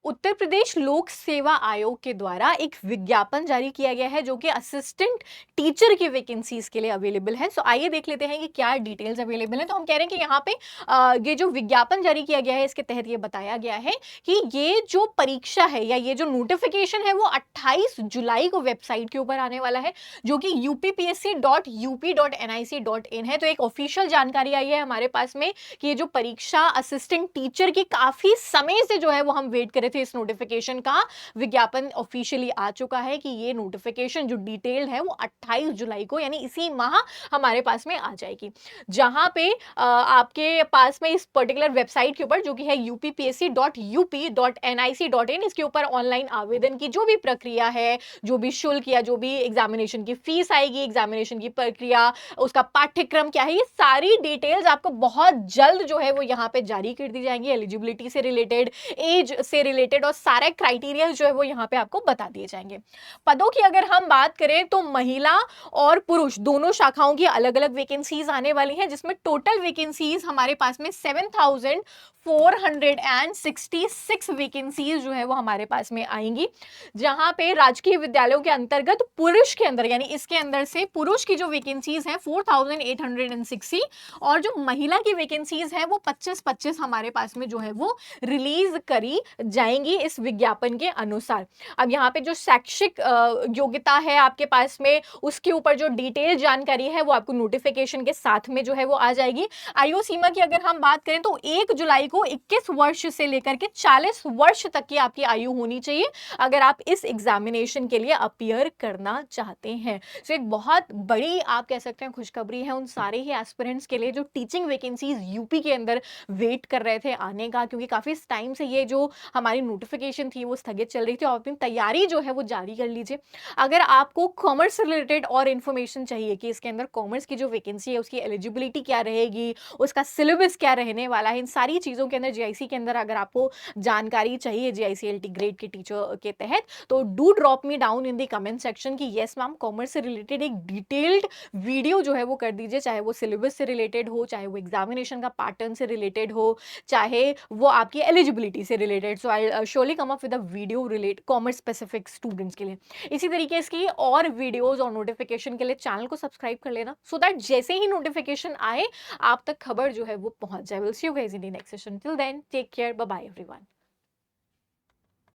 उत्तर प्रदेश लोक सेवा आयोग के द्वारा एक विज्ञापन जारी किया गया है जो कि असिस्टेंट टीचर की वैकेंसीज के लिए अवेलेबल है। सो आइए देख लेते हैं कि क्या डिटेल्स अवेलेबल हैं। तो हम कह रहे हैं कि यहाँ पे ये जो विज्ञापन जारी किया गया है इसके तहत ये बताया गया है कि ये जो परीक्षा है या ये जो नोटिफिकेशन है वो 28 जुलाई को वेबसाइट के ऊपर आने वाला है, जो कि uppsc.up.nic.in है। तो एक ऑफिशियल जानकारी आई है हमारे पास में कि ये जो परीक्षा असिस्टेंट टीचर की काफी समय से जो है वो हम वेट कर रहे थे, इस नोटिफिकेशन का विज्ञापन ऑफिशियली आ चुका है कि ये नोटिफिकेशन जो डिटेल्ड है वो 28 जुलाई को यानी इसी माह हमारे पास में आ जाएगी। जहां पे आपके पास में इस पर्टिकुलर वेबसाइट के ऊपर जो कि है uppsc.up.nic.in, इसके ऊपर ऑनलाइन आवेदन की जो भी प्रक्रिया है, जो भी शुल्क या जो भी एग्जामिनेशन की फीस आएगी, एग्जामिनेशन की प्रक्रिया, उसका पाठ्यक्रम क्या है, ये सारी डिटेल्स आपको बहुत जल्द जो है वो यहाँ पे जारी कर दी जाएंगी। एलिजिबिलिटी से रिलेटेड, एज से रिलेटेड और सारे क्राइटेरिया जो है वो यहाँ पे आपको बता दिए जाएंगे। पदों की अगर हम बात करें तो महिला और पुरुष दोनों शाखाओं की अलग अलग वैकेंसीज आने वाली हैं, जिसमें टोटल वैकेंसीज हमारे पास में 7466 वैकेंसीज जो है वो हमारे पास में आएंगी। जहां पे राजकीय विद्यालयों के अंतर्गत पुरुष के अंदर यानी इसके अंदर से पुरुष की जो वैकेंसीज हैं 4860 और जो महिला की वैकेंसीज हैं वो 25-25 हमारे पास में जो है वो रिलीज करी जाएंगी इस विज्ञापन के अनुसार। अब यहाँ पे जो शैक्षिक योग्यता है आपके पास में, उसके ऊपर जो डिटेल जानकारी है वो आपको नोटिफिकेशन के साथ में जो है वो आ जाएगी। आयु सीमा की अगर हम बात करें तो 1 जुलाई को 21 वर्ष से लेकर के 40 वर्ष तक की आपकी आयु होनी चाहिए अगर आप इस एग्जामिनेशन के लिए अपीयर करना चाहते हैं। तो एक बहुत बड़ी आप कह सकते हैं खुशखबरी है उन सारे ही एस्पिरेंट्स के लिए जो टीचिंग वैकेंसीज यूपी के अंदर वेट कर रहे थे आने का, क्योंकि काफी टाइम से ये जो हमारी नोटिफिकेशन थी वो स्थगित चल रही थी। और अपनी तैयारी जो है वो जारी कर लीजिए। अगर आपको कॉमर्स से रिलेटेड और इन्फॉर्मेशन चाहिए कि इसके अंदर कॉमर्स की जो वैकेंसी है उसकी एलिजिबिलिटी क्या रहेगी, उसका सिलेबस क्या रहने वाला है, इन सारी चीजों के अंदर जीआईसी के अंदर अगर आपको जानकारी चाहिए जीआईसीएलटी ग्रेड के टीचर के तहत, तो do drop me down in the comment section कि यस मैम कॉमर्स से रिलेटेड एक डिटेल्ड वीडियो जो है वो कर दीजिए, चाहे वो सिलेबस से रिलेटेड हो, चाहे वो एग्जामिनेशन का पैटर्न से रिलेटेड हो, चाहे वो आपकी एलिजिबिलिटी से related. So I surely come up with a video relate commerce specific students के लिए। इसी तरीके की और वीडियोस और नोटिफिकेशन के लिए चैनल को सब्सक्राइब कर लेना, सो दैट जैसे ही नोटिफिकेशन आए आप तक खबर जो है वो पहुंच जाए। Will see you guys in the next session. Till then take care, bye bye everyone.